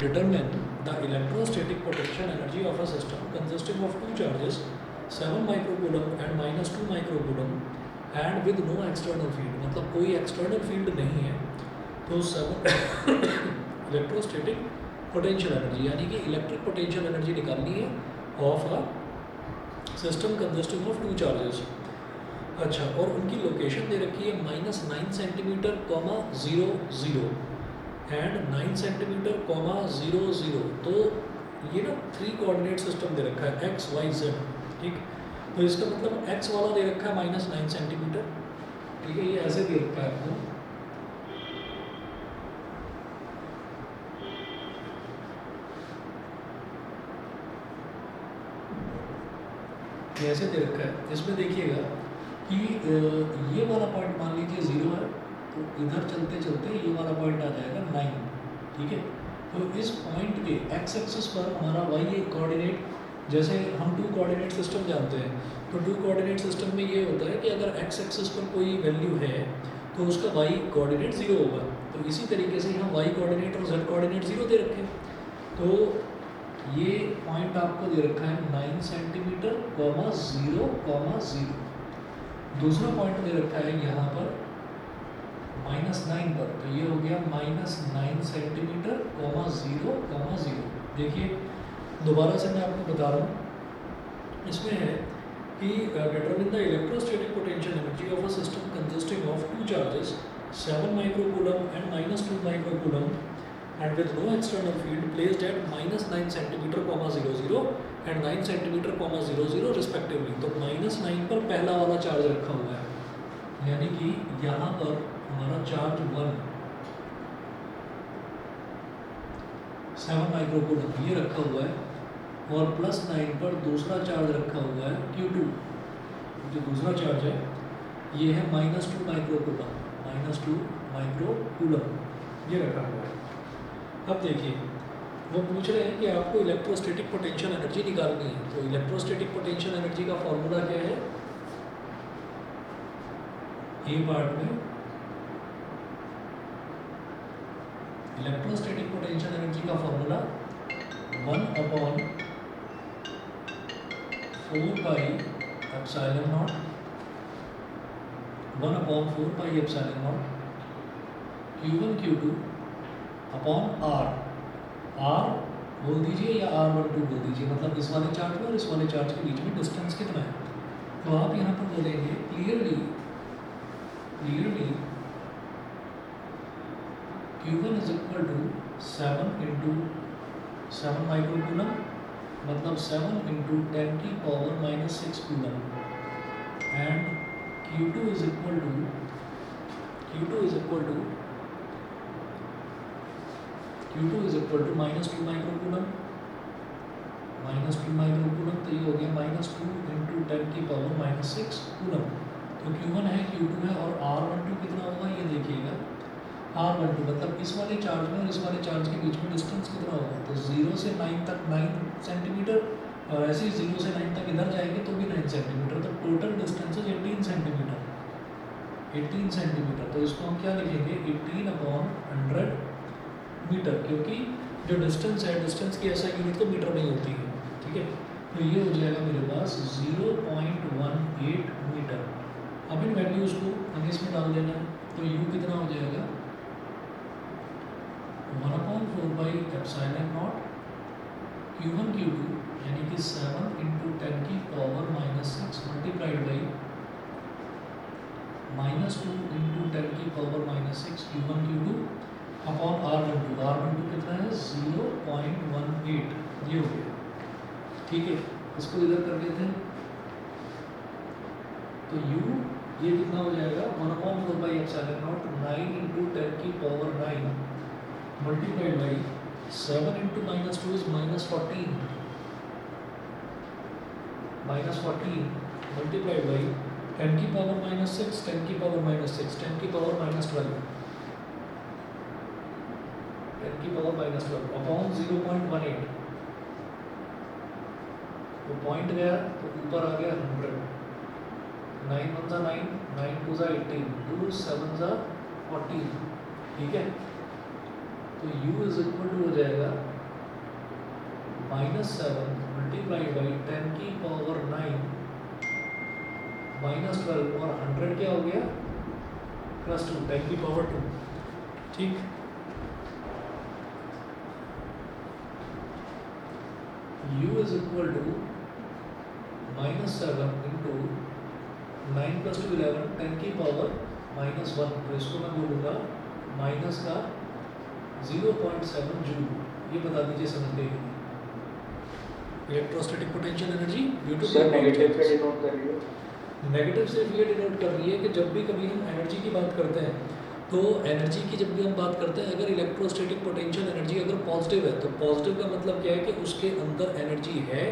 Determine the electrostatic potential energy of a system consisting of two charges 7 microcoulomb and minus 2 microcoulomb and with no external field. मतलब कोई external field नहीं है तो 7 electrostatic potential energy यानी कि electric potential energy निकालनी है of a system consisting of two charges. अच्छा, और उनकी लोकेशन दे रखी है -9 सेंटीमीटर, 0 एंड 9 सेंटीमीटर, 0 तो ये ना 3 कोऑर्डिनेट सिस्टम दे रखा है एक्स वाई जेड. ठीक, तो इसका मतलब एक्स वाला दे रखा है -9 सेंटीमीटर. ठीक है, ये ऐसे दे रखा है आपको. ये ऐसे दे रखा है. इसमें देखिएगा कि ये वाला पॉइंट मान लीजिए 0 है तो इधर चलते चलते ये वाला पॉइंट आ जाएगा 9. ठीक है, तो इस पॉइंट के एक्स एक्सिस पर हमारा वाई एक कोऑर्डिनेट, जैसे हम 2 कोऑर्डिनेट सिस्टम जानते हैं तो 2 कोऑर्डिनेट सिस्टम में ये होता है कि अगर एक्स एक्सिस पर कोई वैल्यू है तो उसका वाई कोऑर्डिनेट 0 होगा. तो इसी तरीके से यहाँ वाई कोऑर्डिनेट और जेड कोऑर्डिनेट 0 दे रखे हैं. तो ये पॉइंट आपको दे रखा है 9 सेंटीमीटर, 0, 0. दूसरा पॉइंट दे रखा है यहाँ पर -9 पर, तो ये हो गया -9 सेंटीमीटर, 0, 0. देखिए दोबारा से मैं आपको बता रहा हूँ. इसमें है कि determine the electrostatic potential energy of a system consisting of two charges 7 microcoulomb and -2 microcoulomb and with no external field placed at -9 centimeter, 0, and 9 centimeter, 0 respectively. तो -9 पर पहला वाला चार्ज रखा हुआ है, यानी कि यहाँ पर हमारा चार्ज 1 7 माइक्रोकूलम ये रखा हुआ है, और +9 पर दूसरा चार्ज रखा हुआ है Q2. जो दूसरा चार्ज है ये है -2 माइक्रोकूलम ये रखा हुआ है. अब देखिए वो पूछ रहे हैं कि आपको इलेक्ट्रोस्टैटिक पोटेंशियल एनर्जी निकालनी है. तो इलेक्ट्रोस्टैटिक पोटेंशियल एनर्जी का फॉर्मूला क्या है? ए पार्ट में इलेक्ट्रोस्टैटिक पोटेंशियल एनर्जी का formula 1/4 pi epsilon naught, 1/4 pi epsilon naught Q1 Q2 upon R बोल दीजिए या R12 बोल दीजिए. मतलब इस वाले चार्ज में और इस वाले चार्ज के बीच में डिस्टेंस कितना है. तो आप यहाँ पर बोलेंगे clearly Q1 is equal to 7 into 7 microcoulomb, मतलब 7 इंटू 10 की power -6 coulomb, and Q2 is equal to -2 microcoulomb, तो ये हो गया -2 इंटू 10 की पावर -6 कूलम. तो Q1 है, Q2 है, और R12 कितना होगा ये देखिएगा. R12 मतलब इस वाले चार्ज में और इस वाले चार्ज के बीच में डिस्टेंस कितना होगा. तो 0 से 9 तक 9 सेंटीमीटर, और ऐसे ही 0 से 9 तक इधर जाएंगे तो भी 9 सेंटीमीटर. तो टोटल डिस्टेंस है 18 सेंटीमीटर. तो इसको हम क्या लिखेंगे, 18/100 मीटर, क्योंकि जो डिस्टेंस है, डिस्टेंस की ऐसा यूनिट तो मीटर नहीं होती है. ठीक है, तो ये हो जाएगा मेरे पास 0.18 मीटर. अब इन वैल्यूज़ को हमें इसमें डाल देना है. तो U कितना हो जाएगा 1/4 pi epsilon naught Q1 Q2, यानी कि 7 इंटू 10 की पावर -6 मल्टीप्लाइड बाई -2 इंटू 10 की power -6 Q1 Q2 upon R12 कितना है 0.18. ये हो गया. ठीक है, इसको इधर कर देते हैं. तो U ये कितना हो जाएगा 1/4 पाई एप्सिलॉन नॉट 9 इंटू 10 की power 9 multiplied by 7 into -2 is -14 multiplied by 10 की पावर -6, 10 की पावर -6, 10 की पावर -12, 10 की पावर -12 अपॉन 0.18. तो पॉइंट गया तो ऊपर आ गया 100. 9 1 9, 9 2 18, 2 7 14. ठीक है, तो U इज इक्वल टू हो जाएगा -7 मल्टीप्लाई बाई 10⁻⁹ -12 और 100 क्या हो गया +2 10⁻²। ठीक, u is equal to -7 into 9 + 2 11 10⁻⁻1। तो इसको मैं बोलूँगा माइनस का 0.7 जूल। ये बता दीजिए समझने के लिए electrostatic potential energy due to sir negative से डिनोट कर रही है। नेगेटिव सिर्फ ये डिनोट कर रही है कि जब भी कभी हम एनर्जी की बात करते हैं तो एनर्जी की जब भी हम बात करते हैं, अगर इलेक्ट्रोस्टैटिक पोटेंशियल एनर्जी अगर पॉजिटिव है तो पॉजिटिव का मतलब क्या है कि उसके अंदर एनर्जी है,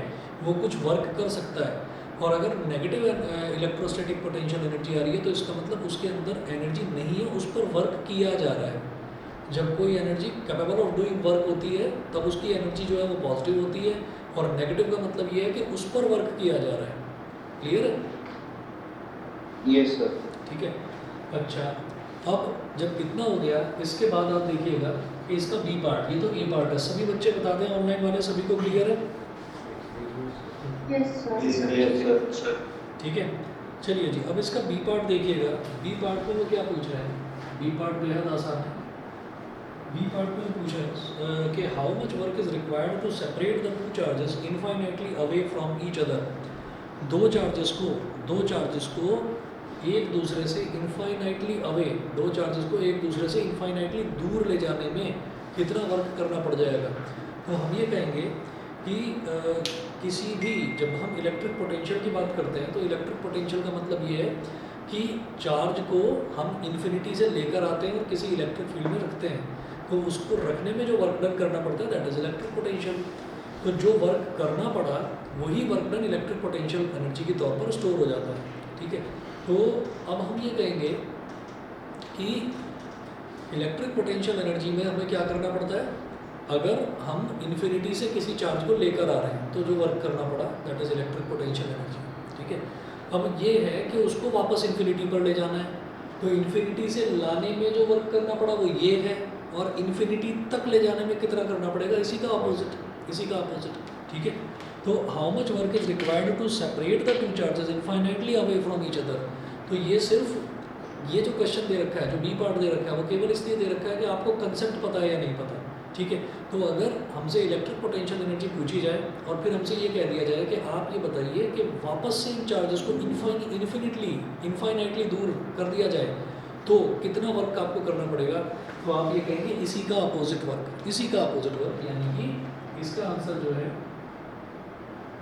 वो कुछ वर्क कर सकता है। और अगर नेगेटिव इलेक्ट्रोस्टैटिक पोटेंशियल एनर्जी आ रही है तो इसका मतलब उसके अंदर एनर्जी नहीं है, उस पर वर्क किया जा रहा है। जब कोई energy capable of doing work होती है तब उसकी एनर्जी जो है वो पॉजिटिव होती है, और नेगेटिव का मतलब ये है कि उस पर वर्क किया जा रहा है। क्लियर है? Yes sir. ठीक है। अच्छा, अब जब इतना हो गया, इसके बाद आप देखिएगा कि इसका बी पार्ट, ये तो ए पार्ट है। सभी बच्चे बता दें, ऑनलाइन वाले सभी को क्लियर है? Yes sir. ठीक है, चलिए जी, अब इसका बी पार्ट देखिएगा। बी पार्ट में वो क्या पूछ रहे हैं? बी पार्ट बेहद आसान है। बी पार्ट में पूछा है कि how much work is required to separate the two charges infinitely away from each other. दो चार्जेस को एक दूसरे से इनफाइनाइटली अवे, दो चार्जेस को एक दूसरे से इनफाइनाइटली दूर ले जाने में कितना वर्क करना पड़ जाएगा। तो हम ये कहेंगे कि किसी भी, जब हम इलेक्ट्रिक पोटेंशियल की बात करते हैं तो इलेक्ट्रिक पोटेंशियल का मतलब ये है कि चार्ज को हम इन्फिनिटी से लेकर आते हैं और किसी इलेक्ट्रिक फील्ड में रखते हैं, तो उसको रखने में जो वर्क डन करना पड़ता है दैट इज इलेक्ट्रिक पोटेंशियल। तो जो वर्क करना पड़ा वही work done electric potential energy के तौर पर स्टोर हो जाता है। ठीक है, तो अब हम ये कहेंगे कि इलेक्ट्रिक पोटेंशियल एनर्जी में हमें क्या करना पड़ता है, अगर हम इन्फिनिटी से किसी चार्ज को लेकर आ रहे हैं तो जो वर्क करना पड़ा that is electric potential energy. ठीक है, अब ये है कि उसको वापस इन्फिनिटी पर ले जाना है, तो इन्फिनिटी से लाने में जो वर्क करना पड़ा वो ये है, और इन्फिनिटी तक ले जाने में कितना करना पड़ेगा, इसी का अपोजिट। ठीक है, तो how much work is required to separate the two charges infinitely away from each other. तो ये सिर्फ ये जो क्वेश्चन दे रखा है, जो बी पार्ट दे रखा है, वो केवल इसलिए दे रखा है कि आपको कंसेप्ट पता है या नहीं पता। ठीक है, तो अगर हमसे इलेक्ट्रिक पोटेंशियल एनर्जी पूछी जाए और फिर हमसे ये कह दिया जाए कि आप ये बताइए कि वापस से इन चार्जेस को इनफाइनाइटली दूर कर दिया जाए तो कितना वर्क आपको करना पड़ेगा, तो आप ये कहेंगे इसी का अपोजिट वर्क, यानी कि इसका आंसर जो है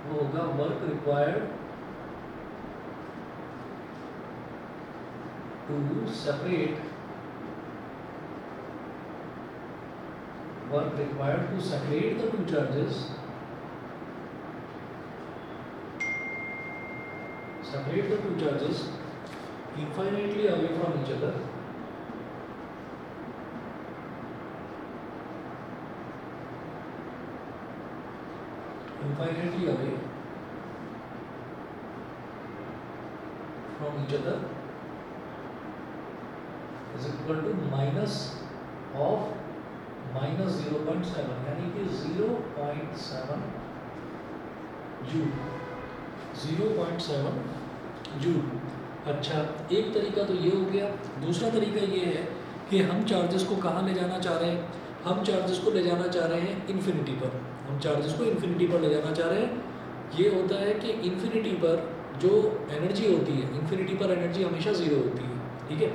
वो होगा work required to separate the two charges infinitely away from each other is equal to minus of -0.7, यानी कि 0.7 जूल। अच्छा, एक तरीका तो ये हो गया। दूसरा तरीका ये है कि हम चार्जेस को कहाँ ले जाना चाह रहे हैं, हम चार्जेस को ले जाना चाह रहे हैं इन्फिनिटी पर, ले जाना चाह रहे हैं। ये होता है कि इन्फिनिटी पर जो एनर्जी होती है, इन्फिनिटी पर एनर्जी हमेशा ज़ीरो होती है। ठीक है,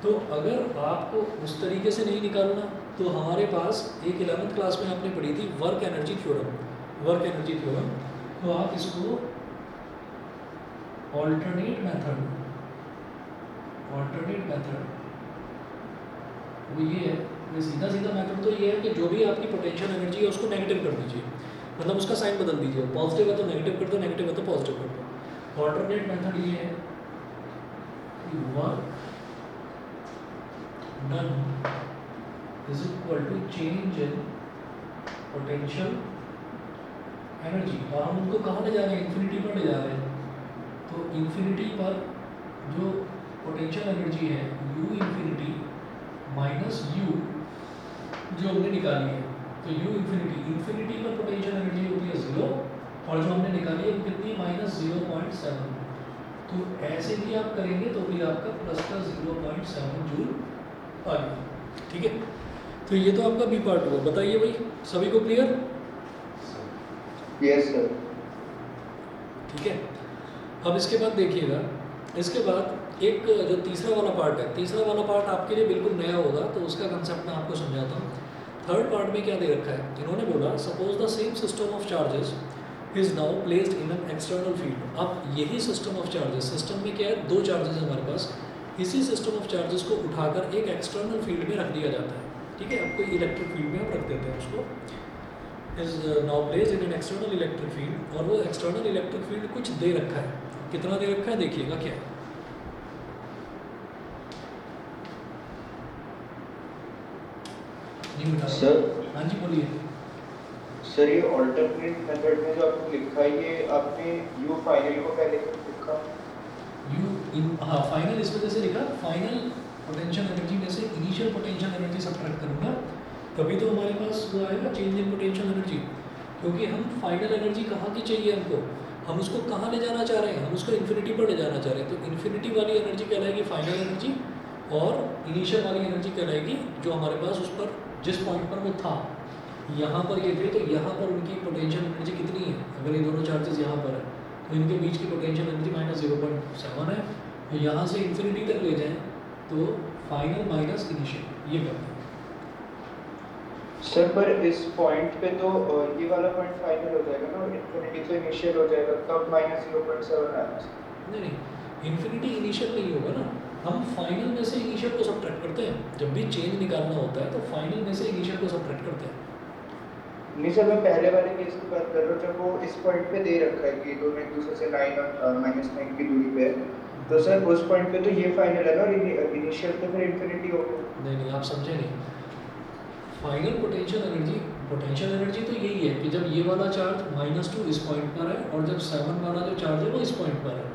तो अगर आपको उस तरीके से नहीं निकालना तो हमारे पास एक 11th क्लास में आपने पढ़ी थी वर्क एनर्जी थ्योरम। तो आप इसको ऑल्टरनेट मेथड वो ये है, सीधा मेथड तो ये है कि जो भी आपकी पोटेंशियल एनर्जी है उसको नेगेटिव कर दीजिए, मतलब उसका साइन बदल दीजिए, पॉजिटिव है तो नेगेटिव कर दो, नेगेटिव है तो पॉजिटिव कर दो। ऑल्टरनेट मेथड ये है कि work done is equal to change in potential energy। और हम उनको कहाँ ले जा रहे हैं, इन्फिनिटी पर ले जा रहे हैं। तो इन्फिनिटी पर जो पोटेंशियल एनर्जी है u इन्फिनिटी माइनस u जो हमने निकाली है, तो u इन्फिनिटी पर पोटेंशियल एनर्जी होती है -0.7। तो ऐसे भी आप करेंगे तो भी आपका प्लस का 0.7 जूल आ गया। ठीक है, तो ये तो आपका बी पार्ट हुआ। बताइए भाई, सभी को क्लियर? Yes sir. ठीक है, अब इसके बाद देखिएगा, इसके बाद एक जो तीसरा वाला पार्ट है, तीसरा वाला पार्ट आपके लिए बिल्कुल नया होगा, तो उसका कंसेप्ट मैं आपको समझाता हूँ। थर्ड पार्ट में क्या दे रखा है, इन्होंने बोला suppose the same system of charges is now placed in an external field. अब यही सिस्टम ऑफ चार्जेस, सिस्टम में क्या है, दो चार्जेस है हमारे पास, इसी सिस्टम ऑफ चार्जेस को उठाकर एक एक्सटर्नल फील्ड में रख दिया जाता है। ठीक है, अब कोई इलेक्ट्रिक फील्ड में हम रख देते हैं उसको, is now placed in an external electric field, और वो एक्सटर्नल इलेक्ट्रिक फील्ड कुछ दे रखा है। कितना दे रखा है देखिएगा क्या है। नहीं बता सर हाँ जी बोलिए। सर ये ऑल्टरनेट मेथड में जो आपने लिखा है, ये आपने यू फाइनल को पहले क्यों लिखा? यू इन हाँ फाइनल इस वजह से लिखा, फाइनल पोटेंशियल एनर्जी में से इनिशियल पोटेंशियल एनर्जी सब्ट्रैक्ट करूँगा, तभी तो हमारे पास वो आएगा चेंज इन पोटेंशियल एनर्जी। क्योंकि हम फाइनल एनर्जी कहाँ की चाहिए हमको, हम उसको कहाँ ले जाना चाह रहे हैं, हम उसको इन्फिनिटी पर ले जाना चाह रहे हैं। तो इन्फिनिटी वाली एनर्जी कहलाएगी फाइनल एनर्जी, और इनिशियल वाली एनर्जी कहलाएगी जो हमारे पास उस पर जिस पॉइंट पर वो था। यहाँ पर ये थे तो यहाँ पर उनकी पोटेंशियल एनर्जी कितनी है, अगर ये दोनों चार्जेस यहाँ पर है तो इनके बीच की पोटेंशियल एनर्जी -0.7 है। तो यहाँ से इन्फिनिटी तक ले जाएं तो फाइनल माइनस इनिशियल, ये करते हैं। सर पर इस पॉइंट पे तो ये वाला पॉइंट फाइनल हो जाएगा ना, और इन्फिनिटी तो इनिशियल हो जाएगा, तब -0.7 आना चाहिए। नहीं, इन्फिनिटी इनिशियल नहीं होगा ना, हम फाइनल में से इनिशियल को सब्ट्रैक्ट करते हैं। जब भी चेंज निकालना होता है तो फाइनल में से इनिशियल को सब्ट्रैक्ट करते हैं। नहीं सर, मैं पहले वाले केस की बात कर रहा हूँ, जब वो इस पॉइंट पे दे रखा है कि दोनों एक दूसरे से 9 और -9 की दूरी पे है, तो सर उस पॉइंट पे तो ये फाइनल है ना, और इनिशियल तो फिर इन्फिनिटी होगा। नहीं, आप समझे नहीं। फाइनल पोटेंशियल एनर्जी तो यही है कि जब ये वाला चार्ज -2 इस पॉइंट पर है और जब 7 वाला जो चार्ज है वो इस पॉइंट पर है,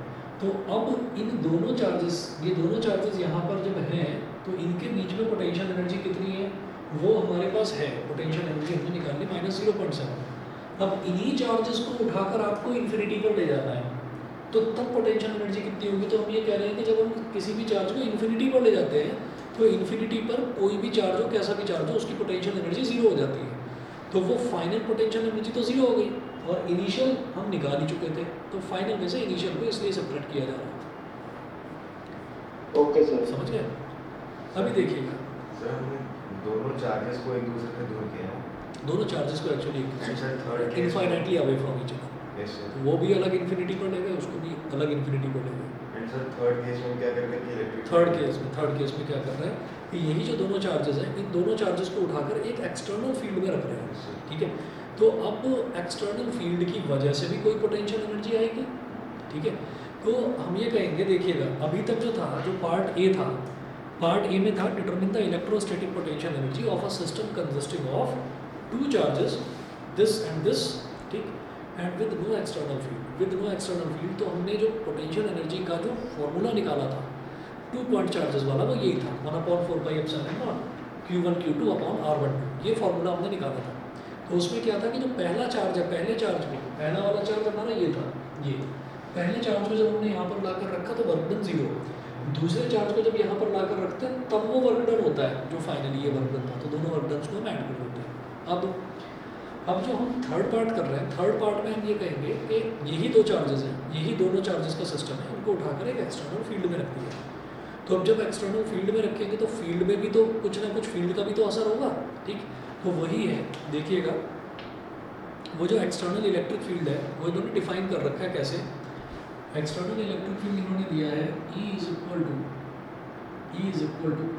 तो अब इन दोनों चार्जेस, ये दोनों चार्जेस यहाँ पर जब हैं तो इनके बीच में पोटेंशियल एनर्जी कितनी है वो हमारे पास है। पोटेंशियल एनर्जी हमने निकाली -0.7। अब इन्हीं चार्जेस को उठाकर आपको इन्फिनिटी पर ले जाना है, तो तब पोटेंशियल एनर्जी कितनी होगी। तो हम ये कह रहे हैं कि जब हम किसी भी चार्ज को इन्फिनिटी पर ले जाते हैं तो इन्फिनिटी पर कोई भी चार्ज हो, कैसा भी चार्ज हो, उसकी पोटेंशियल एनर्जी 0 हो जाती है। तो वो फाइनल पोटेंशियल एनर्जी तो 0 हो गई, और इनिशियल हम निकाल ही चुके थे, तो फाइनल में से इनिशियल को इसलिए सेपरेट किया जा रहा है। ओके सर, समझ गए? अभी देखिएगा, सर हमने दोनों चार्जेस को एक दूसरे से दूर किया है। दोनों चार्जेस को actually third infinitely away from each other, yes sir. तो वो भी अलग इन्फिनिटी पर ले गए, उसको भी अलग इन्फिनिटी पर ले गए। एंड सर थर्ड केस में क्या करते हैं कि इलेक्ट्रिक थर्ड केस में क्या कर रहे हैं कि यही जो दोनों चार्जेस हैं, इन दोनों चार्जेस को उठाकर एक एक्सटर्नल फील्ड में रख रहे हैं। ठीक है, तो अब एक्सटर्नल फील्ड की वजह से भी कोई पोटेंशियल एनर्जी आएगी। ठीक है, तो हम ये कहेंगे, देखिएगा अभी तक जो था, जो पार्ट ए था, पार्ट ए में था determine the electrostatic potential energy of a system consisting of 2 charges this and this, ठीक, and with no external field. With no external field, तो हमने जो पोटेंशियल एनर्जी का जो फॉर्मूला निकाला था 2 पॉइंट चार्जेस वाला, वो यही था 1/4πε0 Q1 Q2 अपॉन R12, ये फॉर्मूला हमने निकाला था। तो उसमें क्या था कि जो पहला चार्ज है, पहले चार्ज को, पहला वाला चार्ज हमारा ये था, ये पहले चार्ज को जब हमने यहाँ पर लाकर रखा तो वर्क डन 0, दूसरे चार्ज को जब यहाँ पर लाकर रखते हैं तब वो वर्क डन होता है जो फाइनली ये वर्क डन था। तो दोनों वर्क डन को हम ऐड कर देते हैं। अब जो हम थर्ड पार्ट कर रहे हैं, थर्ड पार्ट में हम ये कहेंगे कि यही 2 चार्जेस हैं, यही दोनों चार्जेस का सिस्टम है, उनको उठाकर एक एक्सटर्नल फील्ड में रख दिया। तो अब जब एक्सटर्नल फील्ड में रखेंगे तो फील्ड में भी तो कुछ ना कुछ फील्ड का भी तो असर होगा। ठीक, तो वही है, देखिएगा वो जो एक्सटर्नल इलेक्ट्रिक फील्ड है वो इन्होंने डिफाइन कर रखा है। कैसे? एक्सटर्नल इलेक्ट्रिक फील्ड इन्होंने दिया है E is equal to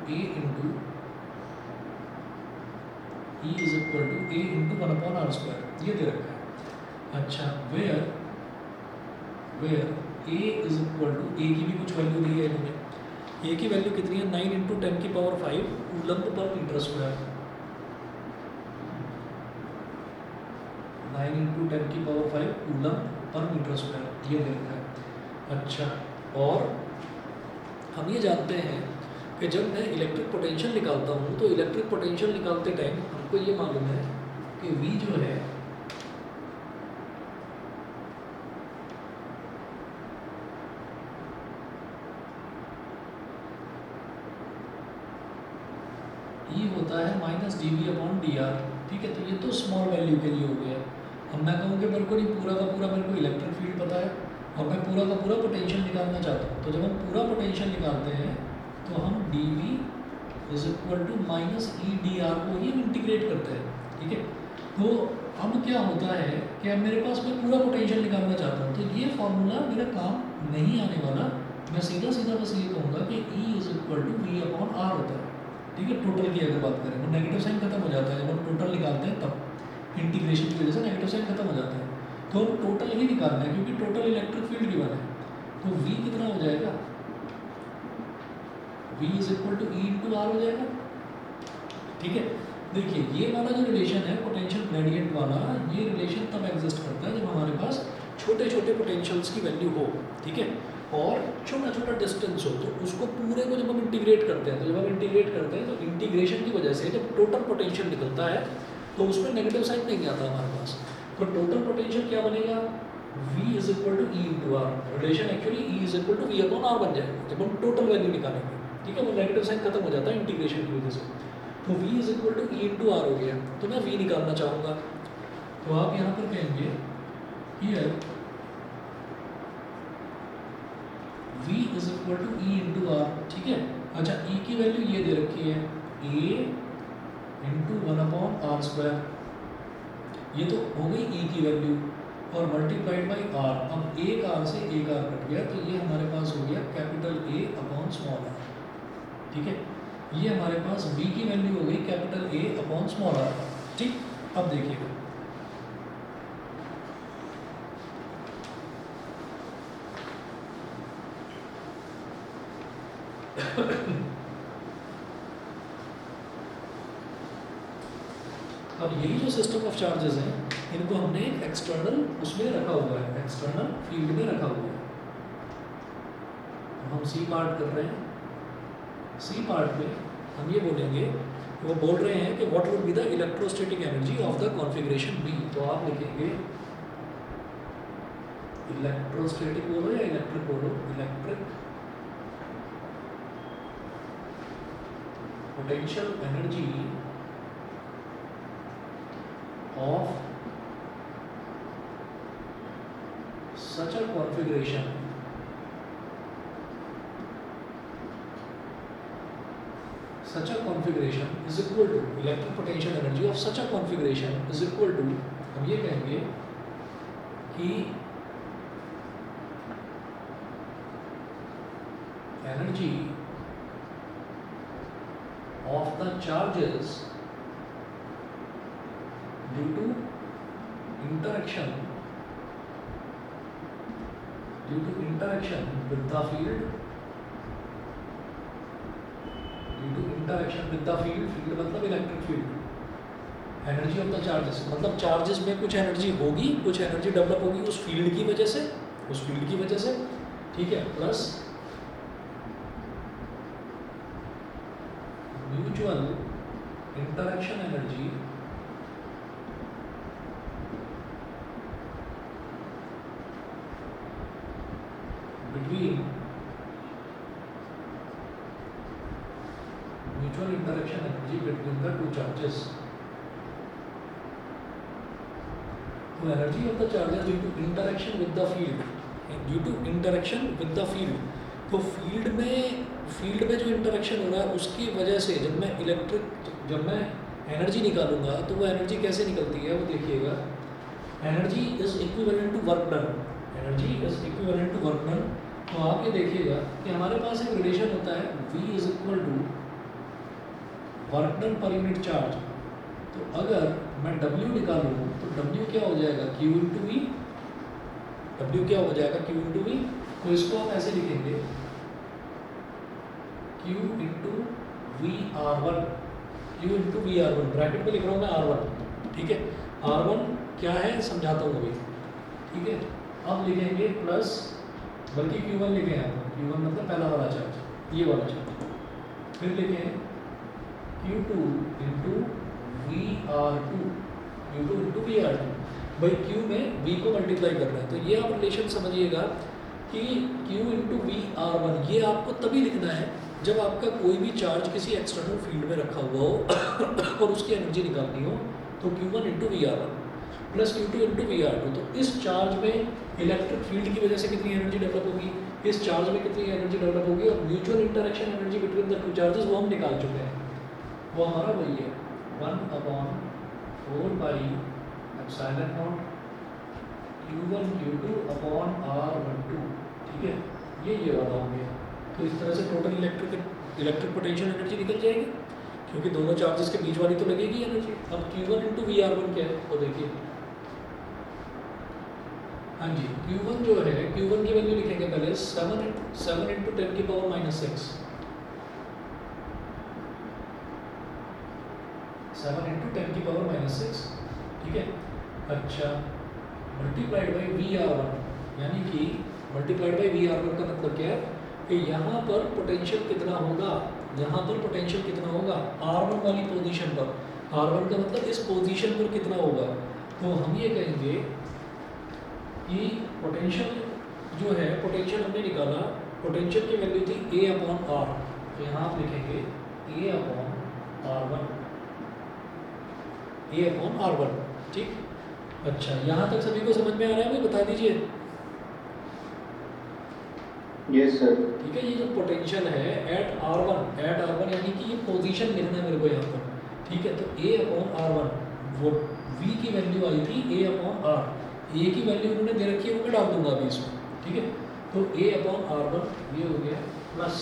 A into 1/r², ये दे रखा है। अच्छा, where A is equal to, A की भी कुछ वैल्यू दी है इन्होंने। A की वैल्यू कितनी है? 9 × 10⁵ कूलम्ब पर मीटर²। 9 × 10⁵ कूलम्ब पर मीटर², ये दे रखा है। अच्छा, और हम ये जानते हैं कि जब मैं इलेक्ट्रिक पोटेंशियल निकालता हूँ तो इलेक्ट्रिक पोटेंशियल निकालते टाइम हमको ये मालूम है कि V जो है होता है minus D V upon D R, ठीक है। तो ये तो स्मॉल वैल्यू के लिए हो गया। अब मैं कहूँ कि मेरे को नहीं पूरा का पूरा मेरे को इलेक्ट्रिक फील्ड पता है और मैं पूरा का पूरा पोटेंशियल निकालना चाहता हूँ। तो जब हम पूरा पोटेंशियल निकालते हैं तो हम D V is equal to minus E D R को ही हम इंटीग्रेट करते हैं, ठीक है। तो अब क्या होता है कि अब मेरे पास मैं पूरा पोटेंशियल निकालना चाहता हूँ, तो ये फॉर्मूला मेरा काम नहीं आने वाला। मैं सीधा सीधा बस ये कहूँगा कि E is equal to V upon R होता है, ठीक है। टोटल की अगर बात करें तो नेगेटिव साइन खत्म हो जाता है जब हम टोटल निकालते हैं, तब इंटीग्रेशन की वजह से नेगेटिव साइन खत्म हो जाता है। तो हम टोटल ही निकालना है क्योंकि टोटल इलेक्ट्रिक फील्ड गिवन है। तो V कितना हो जाएगा, V is equal to E into R हो जाएगा, ठीक है। देखिए ये वाला जो रिलेशन है पोटेंशियल ग्रेडियंट वाला, ये रिलेशन तब एग्जिस्ट करता है जब हमारे पास छोटे छोटे पोटेंशियल्स की वैल्यू हो, ठीक है, और छोटा छोटा डिस्टेंस हो। तो उसको पूरे को जब हम इंटीग्रेट करते हैं, तो जब हम इंटीग्रेट करते हैं तो इंटीग्रेशन की वजह से जब टोटल पोटेंशियल निकलता है तो उसमें नेगेटिव साइन नहीं आता हमारे पास। तो टोटल पोटेंशियल क्या बनेगा, V is equal to E into R. Relation actually E is equal to V upon R बन जाएगा जब हम टोटल वैल्यू निकालेंगे, ठीक है। वो नेगेटिव साइन खत्म हो जाता है इंटीग्रेशन की वजह से। तो V is equal to E into R हो गया। तो मैं V निकालना चाहूँगा, तो आप यहाँ पर कहेंगे here V is equal to E into R, ठीक है। अच्छा E की वैल्यू ये दे रखी है A into one upon R square, ये तो हो गई E की वैल्यू, और मल्टीप्लाइड बाई आर। अब एक आर से एक आर कट गया तो ये हमारे पास हो गया capital A upon small R, ठीक है। ये हमारे पास V की वैल्यू हो गई capital A upon small R, ठीक। अब देखिएगा अब यही जो सिस्टम ऑफ चार्जेस हैं इनको हमने एक एक्सटर्नल उसमें रखा हुआ है, एक्सटर्नल फील्ड में रखा हुआ है। हम सी पार्ट कर रहे हैं। सी पार्ट में हम ये बोलेंगे, वो बोल रहे हैं कि what would be the electrostatic energy of the configuration B. तो आप लिखेंगे इलेक्ट्रोस्टैटिक बोलो या इलेक्ट्रिक बोलो, electric potential energy of such a configuration is equal to electric potential energy of such a configuration is equal to, हम ये कहेंगे कि energy of the charges due to interaction with the field, field मतलब electric field, energy of the charges मतलब charges में कुछ energy होगी, कुछ एनर्जी डेवलप होगी उस फील्ड की वजह से, ठीक है, plus mutual interaction energy between mutual interaction energy between the two charges. So energy of the charges due to interaction with the field, तो फील्ड में जो इंटरेक्शन हो रहा है उसकी वजह से जब मैं एनर्जी निकालूंगा तो वो एनर्जी कैसे निकलती है वो देखिएगा। Energy is equivalent to work done, तो आप ये देखिएगा कि हमारे पास एक रिलेशन होता है V is equal to work done per unit charge. तो अगर मैं W निकालूँ तो W क्या हो जाएगा, Q इंटू V। तो इसको हम ऐसे लिखेंगे Q into V R one, bracket में लिख रहा हूँ मैं R1, ठीक है। R1 क्या है समझाता हूँ अभी, ठीक है। अब लिखेंगे प्लस, बल्कि Q1 लिखे हैं, Q1 मतलब पहला वाला चार्ज, ये वाला चार्ज। फिर लिखें Q2 इंटू VR2, भाई Q में V को मल्टीप्लाई कर रहे हैं। तो ये आप रिलेशन समझिएगा कि Q इंटू VR1 ये आपको तभी लिखना है जब आपका कोई भी चार्ज किसी एक्सटर्नल फील्ड में रखा हुआ हो और उसकी एनर्जी निकालनी हो तो Q1 into V R one plus Q2 into V R two, तो इस चार्ज में इलेक्ट्रिक फील्ड की वजह से कितनी एनर्जी डेवलप होगी, इस चार्ज में कितनी एनर्जी डेवलप होगी, और mutual interaction energy between the two charges वो हम निकाल चुके हैं, वो हमारा वही है 1/4 Q1 Q2 अपॉन R12, ठीक है, ये वाला हो गया। तो इस तरह से टोटल इलेक्ट्रिक पोटेंशियल एनर्जी निकल जाएगी, क्योंकि दोनों चार्जेस के बीच वाली तो लगेगी एनर्जी। अब Q1 into V R one क्या है वो देखिए। हाँ जी, Q1 जो है, Q1 की वैल्यू लिखेंगे पहले 7 इंटू 10 की पावर माइनस 6, 7 इंटू 10 की पावर माइनस 6, ठीक है। अच्छा, multiplied by V R one, यानी कि multiplied by V R one का मतलब क्या है कि यहाँ पर पोटेंशियल कितना होगा, यहाँ पर पोटेंशियल कितना होगा R1 वाली पोजीशन पर, R1 का मतलब इस पोजीशन पर कितना होगा, तो हम ये कहेंगे कि पोटेंशियल जो है, पोटेंशियल हमने निकाला, पोटेंशियल की वैल्यू थी A अपॉन R, तो यहाँ आप लिखेंगे A upon R1, A upon R1, ठीक। अच्छा, यहाँ तक सभी को समझ में आ रहा है, मुझे बता दीजिए। Yes sir. ठीक है, ये जो पोटेंशियल है एट R1 यानी कि ये पोजीशन लिखना है मेरे को यहाँ पर, ठीक है। तो A अपॉन R1, वो V की वैल्यू आई थी A अपॉन R, A की वैल्यू उन्होंने दे रखी है, वो मैं डाल दूंगा अभी इसमें, ठीक है। तो A अपॉन R1 ये हो गया प्लस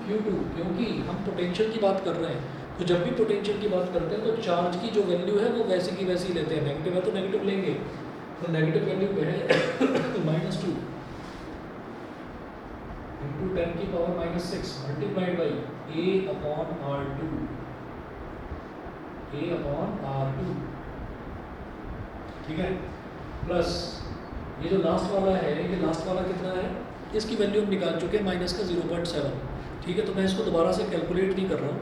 Q2, क्योंकि हम पोटेंशियल की बात कर रहे हैं, तो जब भी पोटेंशियल की बात करते हैं तो चार्ज की जो वैल्यू है वो वैसी की वैसी लेते हैं, नेगेटिव है तो नेगेटिव लेंगे, तो नेगेटिव वैल्यू पे है -2 इंटू 10 की power -6 multiplied by A upon R2, ठीक है, प्लस ये जो लास्ट वाला है, ये लास्ट वाला कितना है, इसकी वैल्यू हम निकाल चुके हैं माइनस का 0.7, ठीक है। तो मैं इसको दोबारा से कैलकुलेट नहीं कर रहा हूँ,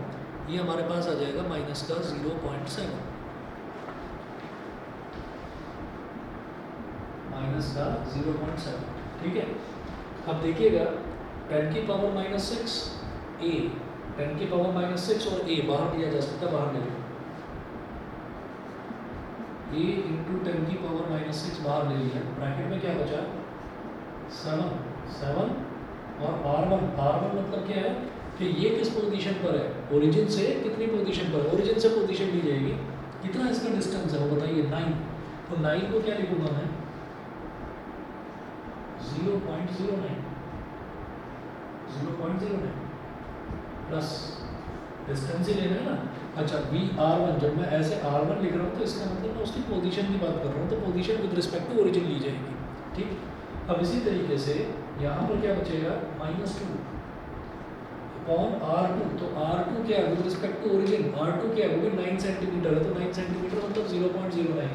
ये हमारे पास आ जाएगा माइनस का 0.7, माइनस का 0.7, ठीक है। अब देखिएगा 10 की पावर -6 A, 10 की पावर -6 और A बाहर लिया जा सकता है, बाहर ले लो, A इंटू 10 की पावर -6 बाहर ले लिया, ब्रैकेट में क्या बचा 7 और R1 मतलब क्या है कि ये किस पोजीशन पर है, ओरिजिन से कितनी पोजीशन पर है, ओरिजिन से पोजीशन ली जाएगी, कितना इसका डिस्टेंस है वो बताइए 9, तो 9 को क्या लिखूंगा मैं 0.09 प्लस डिस्टेंस ही लेना है ना। अच्छा, VR1, जब मैं ऐसे R1 लिख रहा हूँ तो इसका मतलब मैं उसकी पोजीशन की बात कर रहा हूँ, तो position with respect to origin ली जाएगी, ठीक। अब इसी तरीके से यहाँ पर क्या बचेगा -2 अपॉन R2, तो R2 क्या है with respect to origin, R2 क्या है वो भी 9 सेंटीमीटर है, तो 9 सेंटीमीटर मतलब 0.09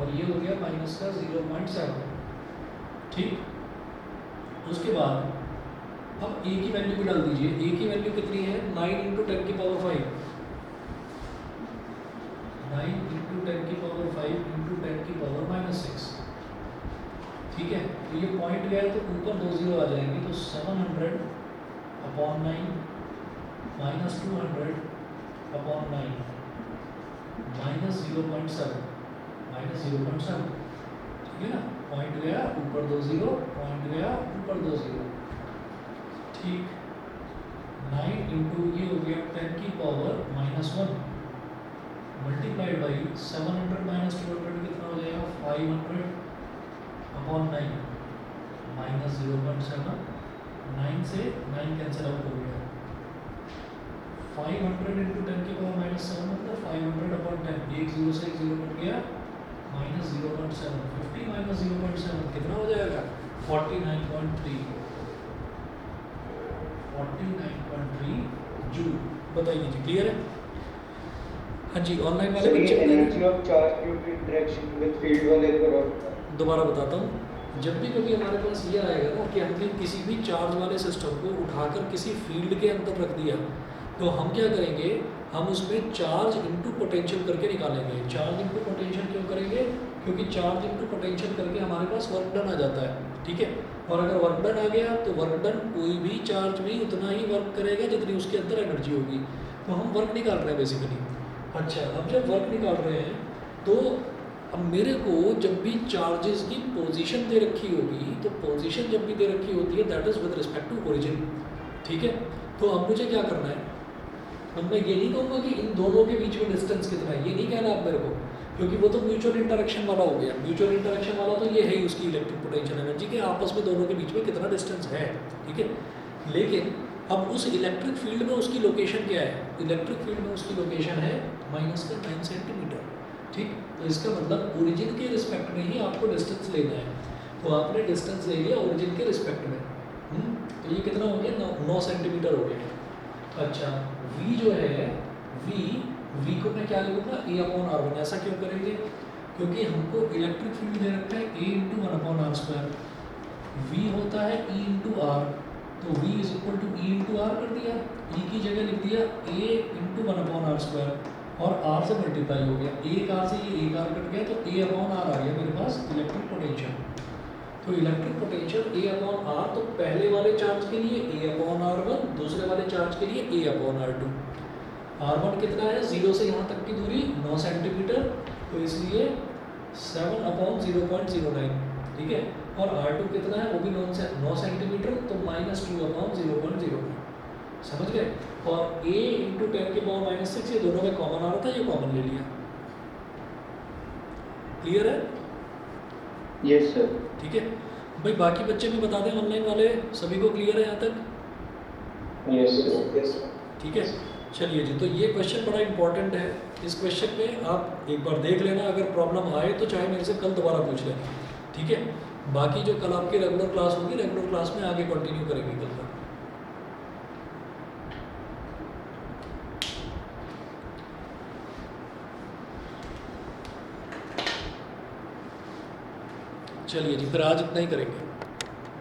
और ये हो गया माइनस का 0.7, ठीक। उसके बाद अब A की वैल्यू भी डाल दीजिए, A की वैल्यू कितनी है 9 इंटू 10 की पावर 5, 9 इंटू 10 की पावर 5 इंटू 10 की पावर -6, ठीक है। तो ये पॉइंट गया है तो ऊपर 2 0 आ जाएंगे, तो 700 अपॉन 9 -200 अपॉन 9 -0.7, ठीक है ना। पॉइंट गया ऊपर 2 0, पॉइंट गया ऊपर 2 0, ठीक। 9 इंटू ये हो गया 10 की पावर -1 मल्टीप्लाइड बाई 700 -200 कितना हो जाएगा 500 अपॉन 9 -0.7, 9 से 9 कैंसिल आउट हो गया, 500 इंटू 10 की पावर -7 मतलब 500 अपॉन 10, एक 0 से एक 0 कट गया, -0.7, 50 -0.7 कितना हो जाएगा 49.3 जूल, बताइए जी, क्लियर है। हाँ जी, ऑनलाइन वाले बच्चे energy of charge due to interaction with field वाले करो। दोबारा बताता हूँ, जब भी कभी हमारे पास ये आएगा ना कि हमने किसी भी चार्ज वाले सिस्टम को उठाकर किसी फील्ड के अंदर रख दिया, तो हम क्या करेंगे, हम उसमें चार्ज इनटू पोटेंशियल करके निकालेंगे। चार्ज इनटू पोटेंशियल क्यों करेंगे, क्योंकि चार्ज इनटू पोटेंशियल करके हमारे पास वर्क डन आ जाता है, ठीक है। और अगर वर्क डन आ गया तो वर्क डन कोई भी चार्ज भी उतना ही वर्क करेगा जितनी उसके अंदर एनर्जी होगी। तो हम वर्क निकाल रहे हैं बेसिकली। अच्छा, अब जब वर्क निकाल रहे हैं तो अब मेरे को जब भी चार्जेस की पोजीशन दे रखी होगी, तो पोजीशन जब भी दे रखी होती है that is with respect to origin, ठीक है। तो अब मुझे क्या करना है, अब मैं ये नहीं कहूँगा कि इन दोनों के बीच में डिस्टेंस कितना है, ये नहीं कहना आप मेरे को, क्योंकि वो तो म्यूचुअल इंटरेक्शन वाला हो गया। म्यूचुअल इंटरेक्शन वाला तो ये है ही उसकी इलेक्ट्रिक पोटेंशियल एनर्जी के आपस में दोनों के बीच में कितना डिस्टेंस है, ठीक है। लेकिन अब उस इलेक्ट्रिक फील्ड में उसकी लोकेशन क्या है, इलेक्ट्रिक फील्ड में उसकी लोकेशन है -9 सेंटीमीटर, ठीक। तो इसका मतलब ओरिजिन के रिस्पेक्ट में ही आपको डिस्टेंस लेना है। तो आपने डिस्टेंस ले लिया ओरिजिन के रिस्पेक्ट में, तो ये कितना हो गया, 9 सेंटीमीटर हो गया। अच्छा, v जो है v को मैं क्या लिखूँगा, A/R1। ऐसा क्यों करेंगे, क्योंकि हमको इलेक्ट्रिक फील्ड दे रखा है A × 1/r², v होता है E × r, तो v = E × r कर दिया, E की जगह लिख दिया A × 1/r² और r से मल्टीप्लाई हो गया, एक r से ये एक r कट गया, तो A/r आ गया मेरे पास इलेक्ट्रिक पोटेंशियल। तो इलेक्ट्रिक पोटेंशियल A/r, तो पहले वाले चार्ज के लिए A/r1, दूसरे वाले चार्ज के लिए A/r2। r1 कितना है, 0 से यहाँ तक की दूरी 9 सेंटीमीटर, तो इसलिए 7/0.09, ठीक है। और r2 कितना है, वो भी 9 सेंटीमीटर, तो -2/0.09, समझ गए। और a × 10⁻⁻⁶ ये दोनों में कॉमन आ रहा था, ये कॉमन ले लिया। क्लियर है? Yes sir. ठीक है भाई, बाकी बच्चे भी बता दें ऑनलाइन वाले, सभी को क्लियर है यहाँ तक? Yes sir. ठीक है, चलिए जी। तो ये क्वेश्चन बड़ा इंपॉर्टेंट है, इस क्वेश्चन में आप एक बार देख लेना, अगर प्रॉब्लम आए तो चाहे मेरे से कल दोबारा पूछ लेना, ठीक है। बाकी जो कल आपकी रेगुलर क्लास होगी, रेगुलर क्लास में आगे कंटिन्यू करेंगे कल तक। चलिए जी, फिर आज इतना ही करेंगे।